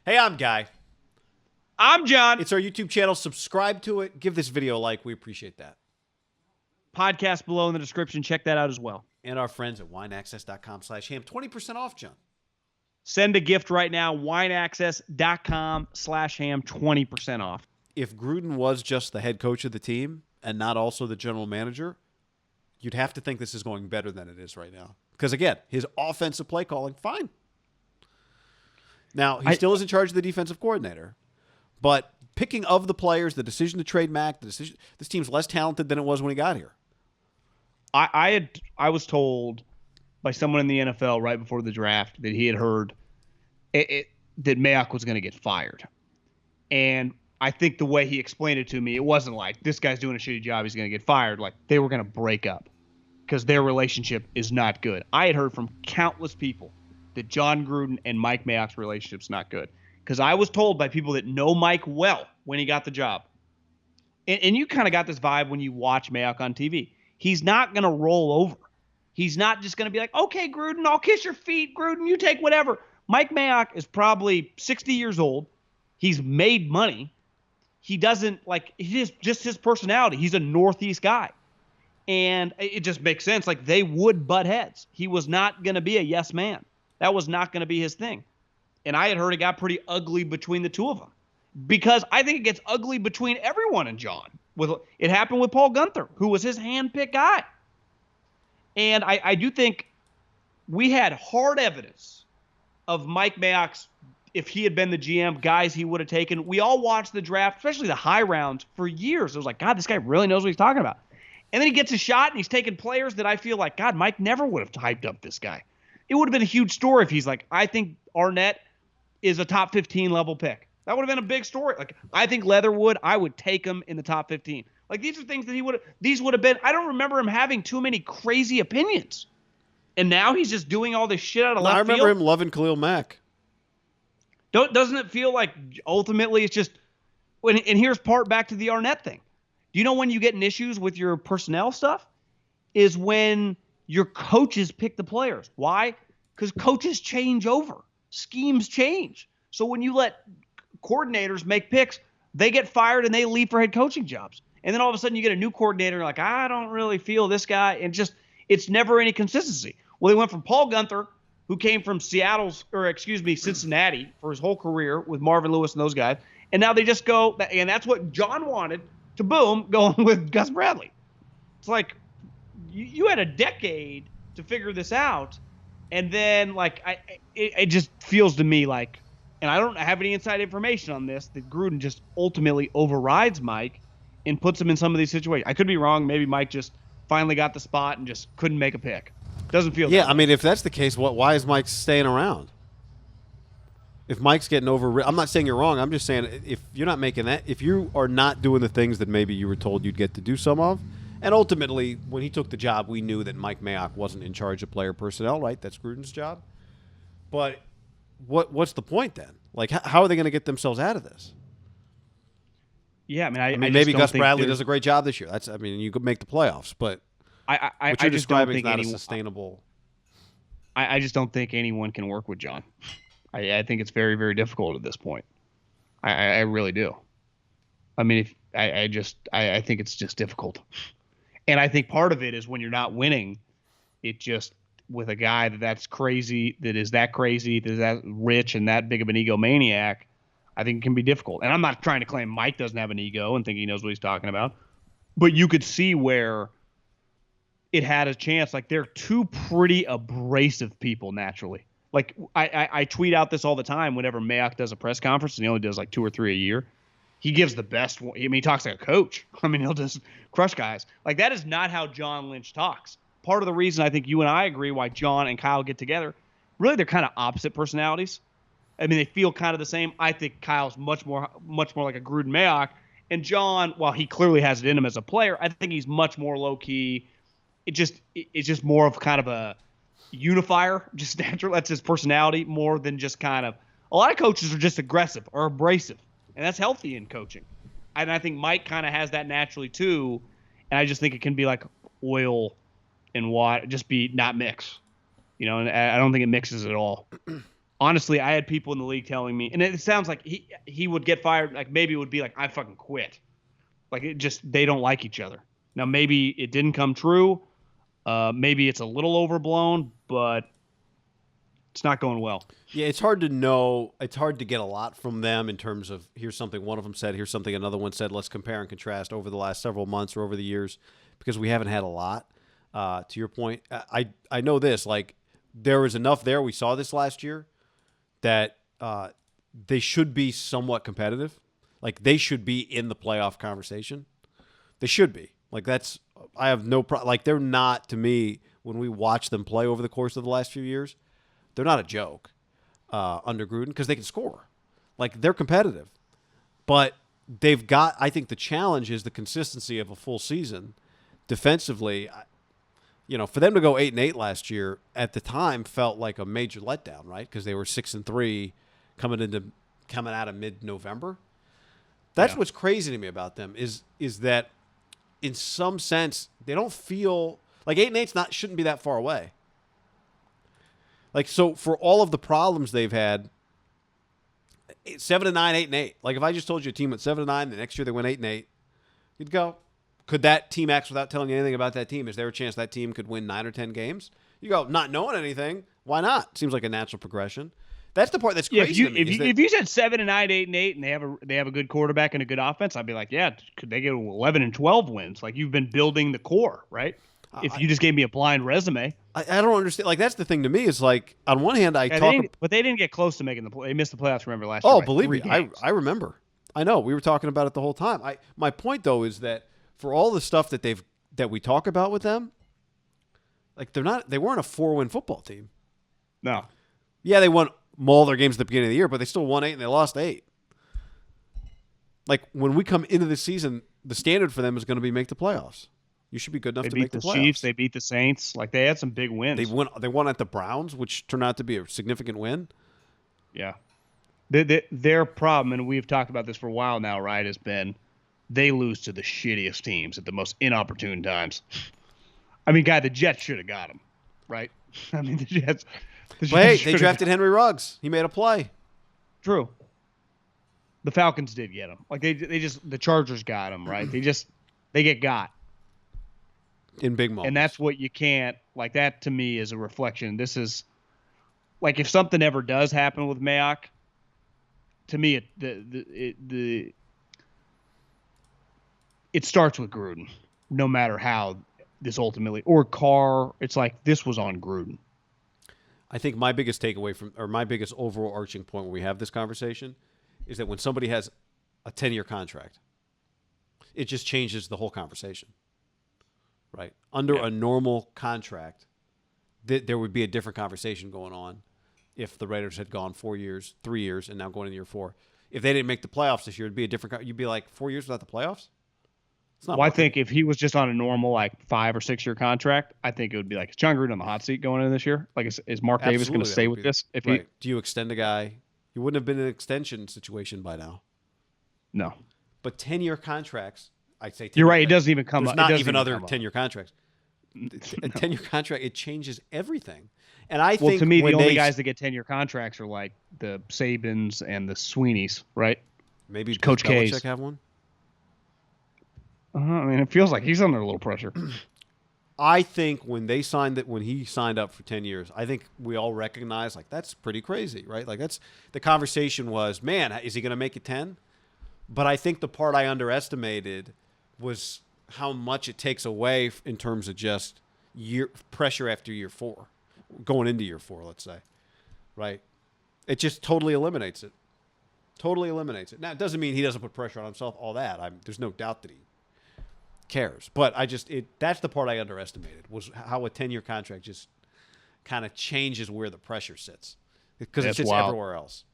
Hey, I'm Guy. I'm John. It's our YouTube channel. Subscribe to it. Give this video a like. We appreciate that. Podcast below in the description. Check that out as well. And our friends at wineaccess.com/ham. 20% off, John. Send a gift right now. wineaccess.com/ham. 20% off. If Gruden was just the head coach of the team and not also the general manager, you'd have to think this is going better than it is right now. Because, again, his offensive play calling, fine. Now, he still is in charge of the defensive coordinator. But picking of the players, the decision to trade Mack, this team's less talented than it was when he got here. I was told by someone in the NFL right before the draft that he had heard that Mayock was going to get fired. And I think the way he explained it to me, it wasn't like, this guy's doing a shitty job, he's going to get fired. Like, they were going to break up because their relationship is not good. I had heard from countless people that John Gruden and Mike Mayock's relationship's not good. Because I was told by people that know Mike well when he got the job. And you kind of got this vibe when you watch Mayock on TV. He's not going to roll over. He's not just going to be like, okay, Gruden, I'll kiss your feet. Gruden, you take whatever. Mike Mayock is probably 60 years old. He's made money. He doesn't like, he's just his personality. He's a Northeast guy. And it just makes sense. Like, they would butt heads. He was not going to be a yes man. That was not going to be his thing. And I had heard it got pretty ugly between the two of them. Because I think it gets ugly between everyone and John. It happened with Paul Guenther, who was his hand-picked guy. And I do think we had hard evidence of Mike Mayock's, if he had been the GM, guys he would have taken. We all watched the draft, especially the high rounds, for years. It was like, God, this guy really knows what he's talking about. And then he gets a shot, and he's taking players that I feel like, God, Mike never would have hyped up this guy. It would have been a huge story if he's like, I think Arnett is a top 15 level pick. That would have been a big story. Like, I think Leatherwood, I would take him in the top 15. Like, these are things that these would have been, I don't remember him having too many crazy opinions. And now he's just doing all this shit out of left field. I remember him loving Khalil Mack. Doesn't it feel like ultimately it's just, and here's part back to the Arnett thing. Do you know when you get in issues with your personnel stuff? Is when your coaches pick the players. Why? Because coaches change over. Schemes change. So when you let coordinators make picks, they get fired and they leave for head coaching jobs. And then all of a sudden you get a new coordinator and like, I don't really feel this guy. And just, it's never any consistency. Well, they went from Paul Guenther, who came from Cincinnati for his whole career with Marvin Lewis and those guys. And now they just go, and that's what John wanted, to boom, going with Gus Bradley. It's like, you had a decade to figure this out. And then, like, it just feels to me like, and I don't have any inside information on this, that Gruden just ultimately overrides Mike and puts him in some of these situations. I could be wrong. Maybe Mike just finally got the spot and just couldn't make a pick. Doesn't feel Yeah, that I mean, if that's the case, why is Mike staying around? If Mike's getting I'm not saying you're wrong. I'm just saying if you're not making that, if you are not doing the things that maybe you were told you'd get to do some of, and ultimately, when he took the job, we knew that Mike Mayock wasn't in charge of player personnel, right? That's Gruden's job. But what's the point then? Like, how are they going to get themselves out of this? Yeah, I mean, maybe Gus Bradley does a great job this year. You could make the playoffs, but what you're describing is not a sustainable. I just don't think anyone can work with John. I think it's very, very difficult at this point. I really do. I mean, I think it's just difficult. And I think part of it is when you're not winning, it just, with a guy that's crazy, that is that rich and that big of an egomaniac, I think it can be difficult. And I'm not trying to claim Mike doesn't have an ego and think he knows what he's talking about, but you could see where it had a chance. Like, they're two pretty abrasive people naturally. Like, I tweet out this all the time whenever Mayock does a press conference, and he only does like 2 or 3 a year. He gives the best one. I mean, he talks like a coach. I mean, he'll just crush guys. Like, that is not how John Lynch talks. Part of the reason I think you and I agree why John and Kyle get together, really they're kind of opposite personalities. I mean, they feel kind of the same. I think Kyle's much more like a Gruden Mayock. And John, while he clearly has it in him as a player, I think he's much more low-key. It's just more of kind of a unifier, just natural. That's his personality more than just kind of – a lot of coaches are just aggressive or abrasive. And that's healthy in coaching. And I think Mike kind of has that naturally too. And I just think it can be like oil and water, just be not mix. You know, and I don't think it mixes at all. honestly, I had people in the league telling me, and it sounds like he would get fired. Like maybe it would be like, I fucking quit. Like it just, they don't like each other. Now maybe it didn't come true. Maybe it's a little overblown, but it's not going well. Yeah, it's hard to know. It's hard to get a lot from them in terms of here's something one of them said, here's something another one said. Let's compare and contrast over the last several months or over the years because we haven't had a lot. To your point, I know this. Like there was enough there. We saw this last year that they should be somewhat competitive. Like they should be in the playoff conversation. They should be. Like that's I have no problem. Like they're not to me when we watch them play over the course of the last few years. They're not a joke under Gruden because they can score. Like they're competitive, but they've got. I think the challenge is the consistency of a full season defensively. You know, for them to go 8-8 last year at the time felt like a major letdown, right? Because they were 6-3 coming out of mid-November. That's what's crazy to me about them is that in some sense they don't feel like 8-8's shouldn't be that far away. Like so for all of the problems they've had, 7-9, 8-8. Like if I just told you a team went 7-9, the next year they went 8-8, you'd go, could that team act without telling you anything about that team? Is there a chance that team could win 9 or 10 games? You go, not knowing anything, why not? Seems like a natural progression. That's the part that's crazy to me. If you said 7-9, 8-8, and they have a good quarterback and a good offense, I'd be like, yeah, could they get 11 and 12 wins? Like you've been building the core, right? If you just gave me a blind resume, I don't understand. Like that's the thing to me is like on one hand but they didn't get close to making the play. They missed the playoffs. Remember last year? Oh, believe me, I remember. I know we were talking about it the whole time. My point though is that for all the stuff that we talk about with them, like they weren't a 4-win football team. No. Yeah, they won all their games at the beginning of the year, but they still won 8 and they lost 8. Like when we come into the season, the standard for them is going to be make the playoffs. You should be good enough to make the playoffs. They beat the Chiefs. They beat the Saints. Like they had some big wins. They won at the Browns, which turned out to be a significant win. Yeah. Their problem, and we've talked about this for a while now, right, has been they lose to the shittiest teams at the most inopportune times. I mean, the Jets should have got them, right? I mean, the Jets. Hey, they drafted Henry Ruggs. He made a play. True. The Falcons did get him. Like the Chargers got him, right? They get got. In big moments. And that's what you can't, like that to me is a reflection. This is, like if something ever does happen with Mayock, to me it starts with Gruden, no matter how this ultimately, or Carr, it's like this was on Gruden. I think my biggest takeaway my biggest overarching point when we have this conversation is that when somebody has a 10-year contract, it just changes the whole conversation. Right. Under a normal contract, there would be a different conversation going on if the Raiders had gone 4 years, 3 years, and now going into year 4. If they didn't make the playoffs this year, it'd be a different. You'd be like 4 years without the playoffs. It's not. Well, I think if he was just on a normal like 5 or 6 year contract, I think it would be like is John Gruden on the hot seat going into this year? Like is Mark Davis going to stay with this? If right. Do you extend a guy? You wouldn't have been in an extension situation by now. No. But 10-year contracts. I'd say you're right. It doesn't even come up. There's not even other 10-year contracts. A 10-year contract, it changes everything. And I think to me, the only guys that get 10-year contracts are like the Sabins and the Sweeneys, right? Maybe Coach K's have one. I mean, it feels like he's under a little pressure. I think when he signed up for 10 years, I think we all recognize like that's pretty crazy, right? Like that's the conversation was, man, is he going to make it 10? But I think the part I underestimated was how much it takes away in terms of just pressure after year 4, going into year 4, let's say, right? It just totally eliminates it. Totally eliminates it. Now, it doesn't mean he doesn't put pressure on himself, all that. There's no doubt that he cares. But that's the part I underestimated, was how a 10-year contract just kind of changes where the pressure sits. Because it sits everywhere else.